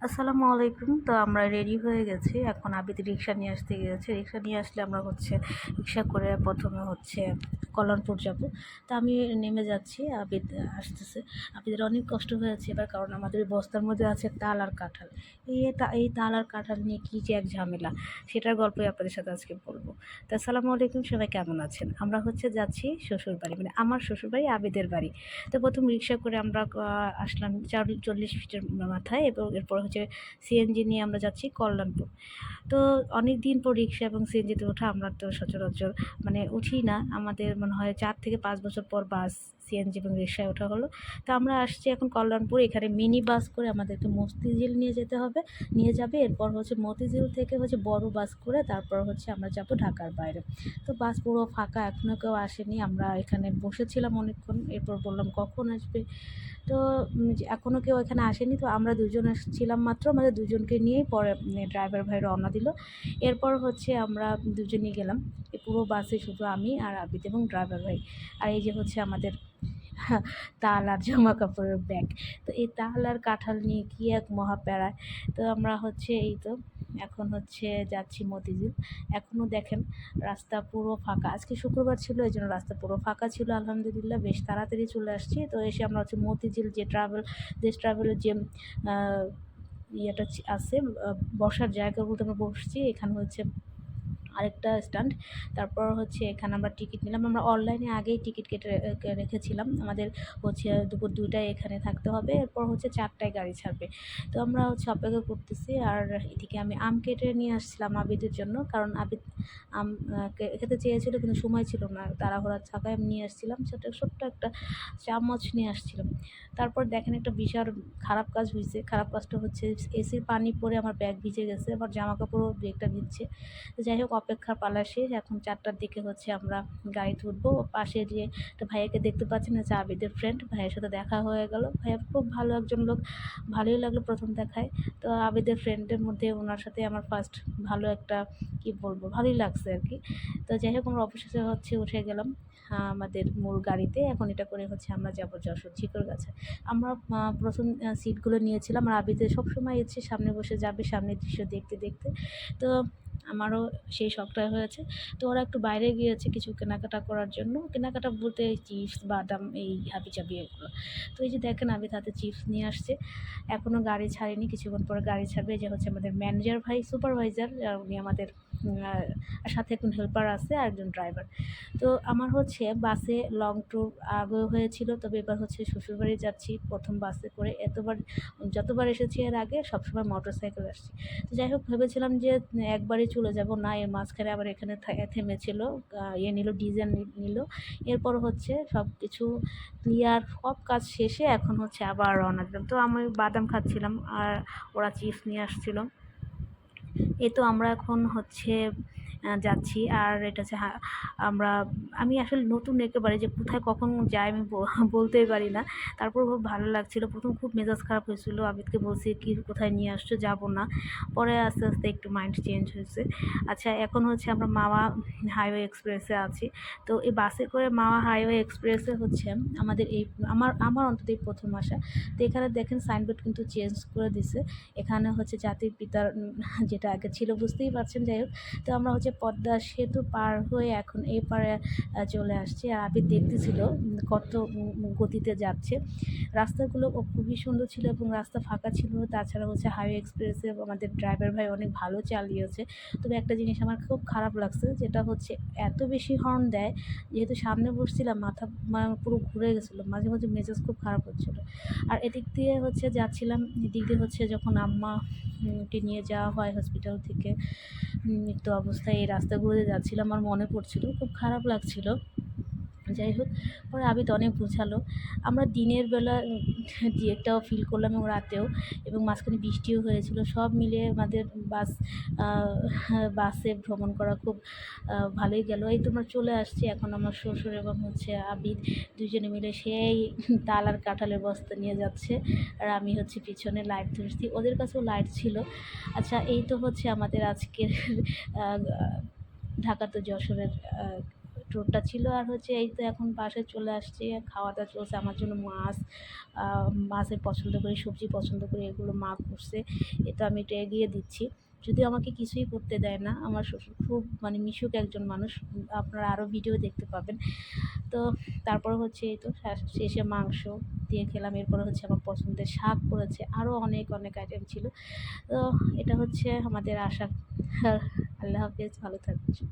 আসসালামু আলাইকুম। তো আমরা রেডি হয়ে গেছি। এখন আবিদ রিক্সা নিয়ে আসতে গিয়েছে। রিক্সা নিয়ে আসলে আমরা রিক্সা করে প্রথমে কল্যাণপুর যাব। তো আমি নেমে যাচ্ছি, আবিদ আসতেছে। আবিদের অনেক কষ্ট হয়েছে এবার, কারণ আমাদের ওই বস্তার মধ্যে আছে তাল আর কাঁঠাল। এই তাল আর কাঁঠাল নিয়ে কী যে এক ঝামেলা, সেটার গল্পই আপনাদের সাথে আজকে বলব। তো আসসালামু আলাইকুম, সবাই কেমন আছেন? আমরা যাচ্ছি শ্বশুরবাড়ি, মানে আমার শ্বশুরবাড়ি, আবিদের বাড়ি। তো প্রথম রিক্সা করে আমরা আসলাম 40 ফিটের মাথায়, এবং এরপর সিএনজি নিয়ে আমরা যাচ্ছি কল্যাণপুর। তো অনেক দিন পর রিক্সা এবং সিএনজিতে ওঠা, আমরা তো সচরাচর উঠি না। আমাদের মনে হয় 4 থেকে 5 বছর পর বাস, সিএনজি এবং রিক্সায় ওঠা হলো। তো আমরা আসছি এখন কল্যাণপুর। এখানে মিনি বাস করে আমাদেরকে মতিঝিল নিয়ে যেতে হবে, নিয়ে যাবে। এরপর মতিঝিল থেকে বড় বাস করে তারপর আমরা যাব ঢাকার বাইরে। তো বাস পুরো ফাঁকা, এখনও কেউ আসেনি। আমরা এখানে বসেছিলাম অনেকক্ষণ, এরপর বললাম কখন আসবে। তো এখনও কেউ এখানে আসেনি। তো আমরা দুজন ছিলাম মাত্র, আমাদের দুজনকে নিয়েই পরে ড্রাইভার ভাই রওনা দিল। এরপর আমরা দুজনেই গেলাম। এই পুরো বাসে শুধু আমি আর আবিদ এবং ড্রাইভার ভাই। আর এই যে আমাদের তাল আর জামা কাপড়ের ব্যাগ। তো এই তাল আর কাঁঠাল নিয়ে কি এক মহা প্যারা। তো আমরা এই তো এখন যাচ্ছি মতিঝিল। এখনও দেখেন রাস্তা পুরো ফাঁকা। আজকে শুক্রবার ছিল, এই জন্য রাস্তা পুরো ফাঁকা ছিল। আলহামদুলিল্লাহ বেশ তাড়াতাড়ি চলে আসছি। তো এসে আমরা মতিঝিল যে দেশ ট্রাভেলের যে ইয়েটা আছে, বসার জায়গা বলতে আমরা বসছি। এখানে আরেকটা স্ট্যান্ড। তারপর এখানে আমরা টিকিট নিলাম। আমরা অনলাইনে আগেই টিকিট কেটে রেখেছিলাম। আমাদের দুপুর 2টায় এখানে থাকতে হবে, এরপর 4টায় গাড়ি ছাড়বে। তো আমরা অপেক্ষা করতেছি। আর এদিকে আমি আম কেটে নিয়ে আসছিলাম আবিদের জন্য, কারণ আবিদ আম খেতে চেয়েছিল কিন্তু সময় ছিল না, তাড়াহুড়ার থাকায় আমি নিয়ে আসছিলাম। ছোট্ট একটা চামচ নিয়ে আসছিলাম। তারপর দেখেন একটা বিশাল খারাপ কাজ হয়েছে। খারাপ কাজটা এসির পানি পড়ে আমার ব্যাগ ভিজে গেছে, আবার জামা কাপড়ও 2 একটা ভিজছে। তো যাই হোক, অপেক্ষার পালা শেষ। এখন 4টার দিকে আমরা গাড়িতে উঠবো। পাশে যে একটা ভাইয়াকে দেখতে পাচ্ছেন, আবিদের ফ্রেন্ড, ভাইয়ের সাথে দেখা হয়ে গেল। ভাইয়া খুব ভালো একজন লোক, ভালোই লাগলো প্রথম দেখায়। তো আবিদের ফ্রেন্ডের মধ্যে ওনার সাথে আমার ফার্স্ট ভালো একটা, কি বলবো, ভালোই লাগছে আর কি। তো যাই হোক, আমরা অবশেষে উঠে গেলাম আমাদের মূল গাড়িতে। এখন এটা করে আমরা যাব যশোর ঝিকরগাছা। আমরা প্রথম সিটগুলো নিয়েছিলাম, আর আবিদের সবসময় সামনে বসে যাবে, সামনের দৃশ্য দেখতে দেখতে। তো আমারও সেই শখটা হয়েছে। তো ওরা একটু বাইরে গিয়েছে কিছু কেনাকাটা করার জন্য। কেনাকাটা বলতে চিপস, বাদাম, এই হাবিজাবি এগুলো। তো এই যে দেখেন, আবিদ হাতে চিপস নিয়ে আসছে। এখনও গাড়ি ছাড়েনি, কিছুক্ষণ পরে গাড়ি ছাড়বে। যে আমাদের ম্যানেজার ভাই, সুপারভাইজার, উনি আমাদের সাথে একজন হেল্পার আছে আর একজন ড্রাইভার। তো আমার বাসে লং ট্যুর আগেও হয়েছিল, তবে এবার শ্বশুরবাড়ি যাচ্ছি প্রথম বাসে করে। যতবার এসেছি এর আগে সবসময় মোটর সাইকেল আসছি। তো যাই হোক, ভেবেছিলাম যে একবারই চলে যাব, না এর মাঝখানে আবার এখানে থেমেছিল, নিল, ডিজেল নিল। এরপর সব কিছু ক্লিয়ার, সব কাজ শেষে এখন আবার রওনা দিলাম। তো আমি বাদাম খাচ্ছিলাম আর ওরা চিপস নিয়ে আসছিল। এই তো আমরা এখন যাচ্ছি। আর এটা আমি আসলে নতুন একেবারে, যে কোথায় কখন যাই আমি বলতেই পারি না। তারপর খুব ভালো লাগছিল। প্রথম খুব মেজাজ খারাপ হয়েছিল, আবিদকে বলছি কি কোথায় নিয়ে আসছো, যাব না। পরে আস্তে আস্তে একটু মাইন্ড চেঞ্জ হয়েছে। আচ্ছা, এখন আমরা মাওয়া হাইওয়ে এক্সপ্রেসে আছি। তো এই বাসে করে মাওয়া হাইওয়ে এক্সপ্রেসে আমাদের আমার অন্তত এই প্রথম আসা। তো এখানে দেখেন সাইনবোর্ড কিন্তু চেঞ্জ করে দিছে। এখানে জাতির পিতার যেটা আগে ছিল, বুঝতেই পারছেন। যাই হোক, তো আমরা পদ্মা সেতু পার হয়ে এখন এই পারে চলে আসছি। আর আবির দেখতেছিল কত গতিতে যাচ্ছে। রাস্তাগুলো খুবই সুন্দর ছিল এবং রাস্তা ফাঁকা ছিল। তাছাড়া হাইওয়ে এক্সপ্রেসে আমাদের ড্রাইভার ভাই অনেক ভালো চালিয়েছে। তবে একটা জিনিস আমার খুব খারাপ লাগছে, যেটা এত বেশি হর্ন দেয়। যেহেতু সামনে বসছিলাম, মাথা পুরো ঘুরে গেছিলো, মাঝে মাঝে মেজাজ খুব খারাপ হচ্ছিলো। আর এদিক দিয়ে যাচ্ছিলাম, এদিক দিয়ে যখন আম্মাকে নিয়ে যাওয়া হয় হসপিটাল থেকে, মৃত্যু অবস্থায় এই রাস্তাগুলোতে যাচ্ছিলাম, আমার মনে পড়ছিল, খুব খারাপ লাগছিল। যাই হোক, পরে আবিদ অনেক বোঝালো। আমরা দিনের বেলা যে একটাও ফিল করলাম, এবং রাতেও, এবং মাঝখানে বৃষ্টিও হয়েছিল। সব মিলিয়ে আমাদের বাসে ভ্রমণ করা খুব ভালোই গেল। এই তোমরা চলে আসছি এখন আমার শ্বশুর এবং আবিদ দুজনে মিলে সেই তাল আর কাঁঠালের বস্তা নিয়ে যাচ্ছে। আর আমি পিছনে লাইট ধরছি, ওদের কাছেও লাইট ছিল। আচ্ছা, এই তো আমাদের আজকের ঢাকা টু যশোরের ট্যুরটা ছিল। আর হচ্ছে এই তো এখন বাসায় চলে আসছি, খাওয়া দাওয়া চলছে। আমার জন্য মাছ, মাছের পছন্দ করি, সবজি পছন্দ করি, এগুলো মা করছে। এটা আমি একটু এগিয়ে দিচ্ছি। যদিও আমাকে কিছুই করতে দেয় না। আমার শ্বশুর খুব মানে মিশুক একজন মানুষ। আপনারা আরও ভিডিও দেখতে পাবেন। তো তারপরে হচ্ছে এই তো শেষে মাংস দিয়ে খেলাম। এরপরে হচ্ছে আমার পছন্দের শাক করেছে, আরও অনেক অনেক আইটেম ছিল। তো এটা হচ্ছে আমাদের আশা। আল্লাহ হাফেজ, ভালো থাকবেন।